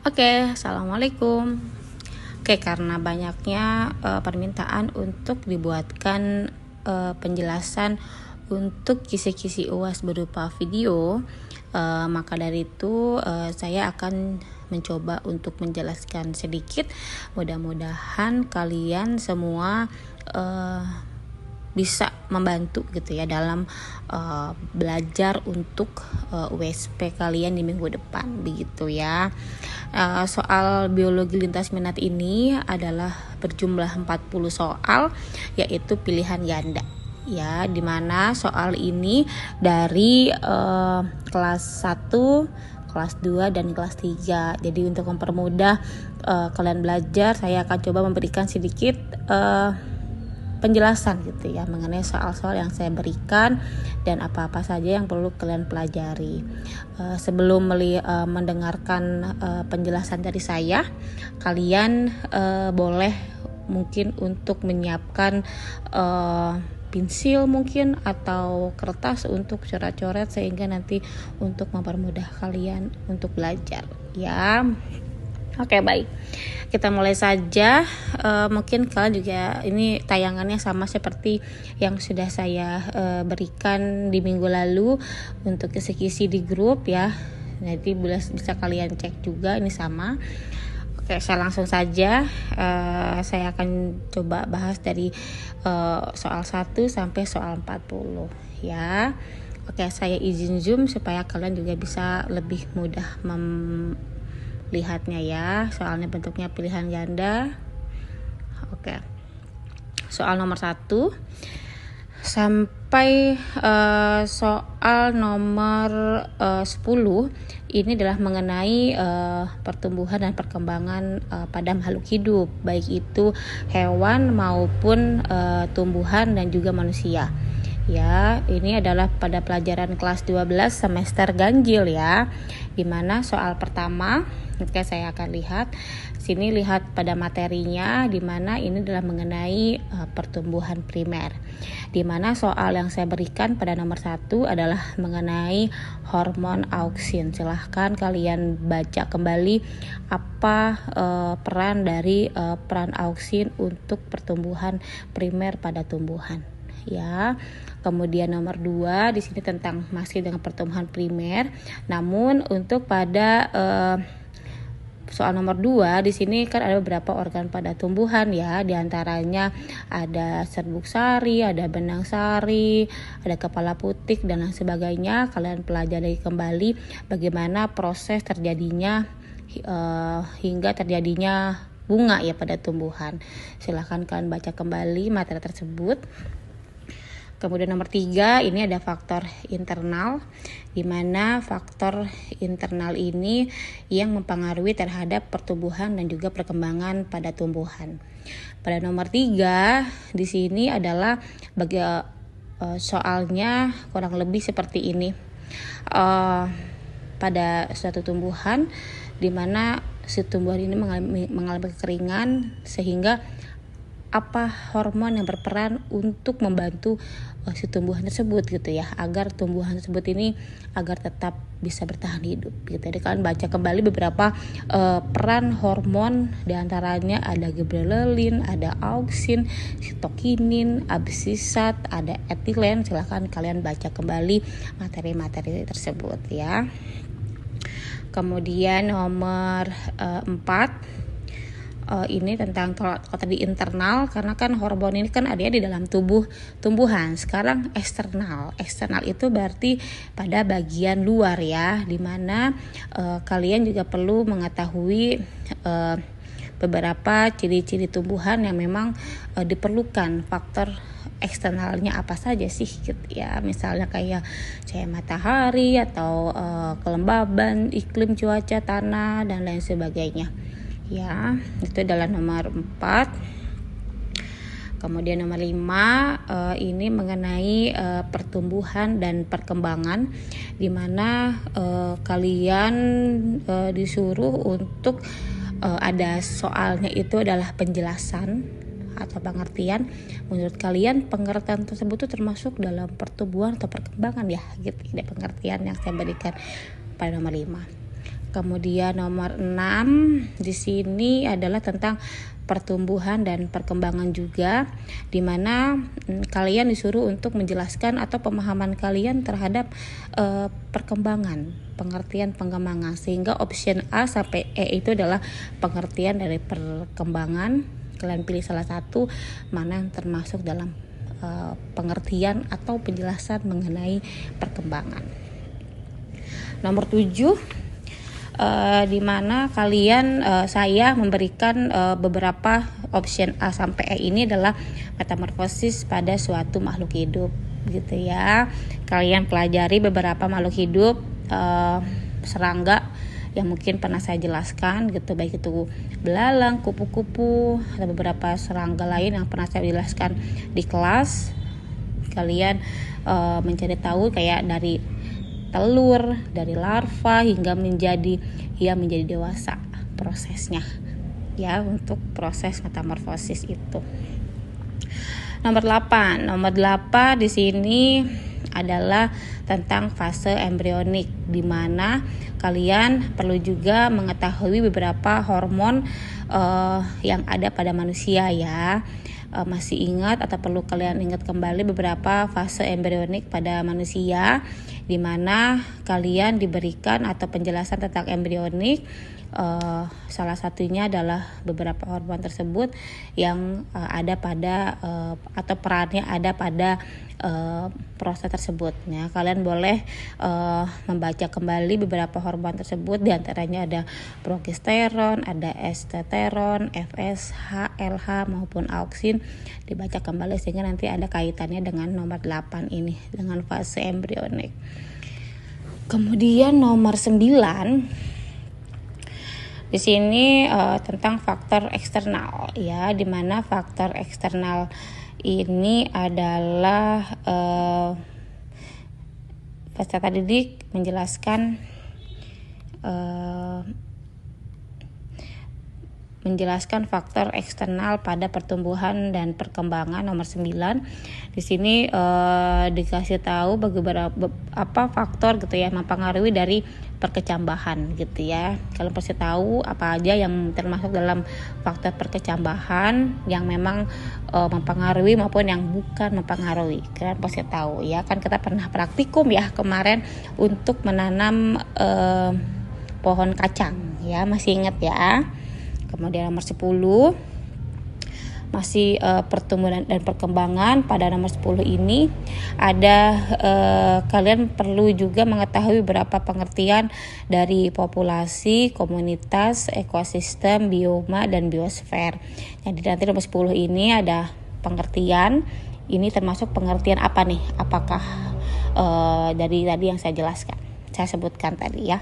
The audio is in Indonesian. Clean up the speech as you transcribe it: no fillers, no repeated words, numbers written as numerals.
Assalamualaikum. Karena banyaknya permintaan untuk dibuatkan penjelasan untuk kisi-kisi UAS berupa video, maka dari itu saya akan mencoba untuk menjelaskan sedikit. Mudah-mudahan kalian semua bisa membantu gitu ya dalam belajar untuk USP kalian di minggu depan begitu ya. Soal biologi lintas minat ini adalah berjumlah 40 soal, yaitu pilihan ganda ya, dimana soal ini dari kelas 1, kelas 2 dan kelas 3. Jadi untuk mempermudah kalian belajar, saya akan coba memberikan sedikit penjelasan gitu ya mengenai soal-soal yang saya berikan dan apa-apa saja yang perlu kalian pelajari. Sebelum mendengarkan penjelasan dari saya, kalian boleh mungkin untuk menyiapkan pensil mungkin atau kertas untuk coret-coret sehingga nanti untuk mempermudah kalian untuk belajar ya. Baik. Kita mulai saja. Mungkin kalian juga ini tayangannya sama seperti yang sudah saya berikan di minggu lalu untuk kisi-kisi di grup ya. Nanti bisa kalian cek juga ini sama. Saya langsung saja. Saya akan coba bahas dari soal 1 sampai soal 40 ya. Saya izin zoom supaya kalian juga bisa lebih mudah lihatnya ya. Soalnya bentuknya pilihan ganda. Soal nomor 1 sampai soal nomor 10 ini adalah mengenai pertumbuhan dan perkembangan pada makhluk hidup, baik itu hewan maupun tumbuhan dan juga manusia. Ya, ini adalah pada pelajaran kelas 12 semester ganjil ya. Dimana soal pertama, saya akan lihat sini, lihat pada materinya, dimana ini adalah mengenai pertumbuhan primer. Dimana soal yang saya berikan pada nomor 1 adalah mengenai hormon auksin. Silahkan kalian baca kembali apa peran dari peran auksin untuk pertumbuhan primer pada tumbuhan. Ya, kemudian nomor 2 di sini tentang masih dengan pertumbuhan primer. Namun untuk pada soal nomor 2 di sini kan ada beberapa organ pada tumbuhan ya, diantaranya ada serbuk sari, ada benang sari, ada kepala putik dan lain sebagainya. Kalian pelajari kembali bagaimana proses terjadinya hingga terjadinya bunga ya pada tumbuhan. Silahkan kalian baca kembali materi tersebut. Kemudian nomor 3 ini ada faktor internal, di mana faktor internal ini yang mempengaruhi terhadap pertumbuhan dan juga perkembangan pada tumbuhan. Pada nomor 3 di sini adalah soalnya kurang lebih seperti ini. Pada suatu tumbuhan di mana si tumbuhan ini mengalami kekeringan, sehingga apa hormon yang berperan untuk membantu si tumbuhan tersebut gitu ya, agar tumbuhan tersebut ini agar tetap bisa bertahan hidup gitu. Jadi kalian baca kembali beberapa peran hormon, diantaranya ada gibberellin, ada auksin, sitokinin, absisat, ada etilen. Silahkan kalian baca kembali materi-materi tersebut ya. Kemudian nomor 4 ini tentang tadi internal, karena kan hormon ini kan ada di dalam tubuh tumbuhan. Sekarang eksternal itu berarti pada bagian luar ya, dimana kalian juga perlu mengetahui beberapa ciri-ciri tumbuhan yang memang diperlukan faktor eksternalnya apa saja sih gitu ya. Misalnya kayak cahaya matahari atau kelembaban, iklim, cuaca, tanah dan lain sebagainya. Ya, itu adalah nomor 4. Kemudian nomor 5 ini mengenai pertumbuhan dan perkembangan, di mana kalian disuruh untuk ada soalnya itu adalah penjelasan atau pengertian. Menurut kalian pengertian tersebut itu termasuk dalam pertumbuhan atau perkembangan ya gitu. Ada pengertian yang saya berikan pada nomor 5. Kemudian nomor 6 di sini adalah tentang pertumbuhan dan perkembangan juga, di mana kalian disuruh untuk menjelaskan atau pemahaman kalian terhadap perkembangan, pengertian pengembangan, sehingga option A sampai E itu adalah pengertian dari perkembangan. Kalian pilih salah satu mana yang termasuk dalam pengertian atau penjelasan mengenai perkembangan. Nomor 7 di mana kalian saya memberikan beberapa option A sampai E ini adalah metamorfosis pada suatu makhluk hidup gitu ya. Kalian pelajari beberapa makhluk hidup serangga yang mungkin pernah saya jelaskan gitu, baik itu belalang, kupu-kupu atau beberapa serangga lain yang pernah saya jelaskan di kelas. Kalian mencari tahu kayak dari telur, dari larva hingga menjadi dewasa prosesnya ya, untuk proses metamorfosis itu. Nomor 8 di sini adalah tentang fase embrionik, di mana kalian perlu juga mengetahui beberapa hormon yang ada pada manusia ya. Masih ingat atau perlu kalian ingat kembali beberapa fase embrionik pada manusia, di mana kalian diberikan atau penjelasan tentang embrionik. Salah satunya adalah beberapa hormon tersebut yang ada pada atau perannya ada pada proses tersebut ya. Kalian boleh membaca kembali beberapa hormon tersebut, diantaranya ada progesteron, ada esteteron, FSH, LH maupun auksin. Dibaca kembali sehingga nanti ada kaitannya dengan nomor 8 ini, dengan fase embrionik. Kemudian nomor 9 di sini tentang faktor eksternal ya, di mana faktor eksternal ini adalah peserta didik menjelaskan faktor eksternal pada pertumbuhan dan perkembangan. Nomor 9 di sini dikasih tahu beberapa faktor gitu ya mempengaruhi dari perkecambahan gitu ya. Kalian pasti tahu apa aja yang termasuk dalam faktor perkecambahan yang memang mempengaruhi maupun yang bukan mempengaruhi. Kalian pasti tahu ya, kan kita pernah praktikum ya kemarin untuk menanam pohon kacang ya, masih ingat ya. Kemudian nomor 10 masih pertumbuhan dan perkembangan. Pada nomor 10 ini ada kalian perlu juga mengetahui beberapa pengertian dari populasi, komunitas, ekosistem, bioma, dan biosfer. Jadi nanti nomor 10 ini ada pengertian. Ini termasuk pengertian apa nih? Apakah dari tadi yang saya jelaskan, saya sebutkan tadi ya.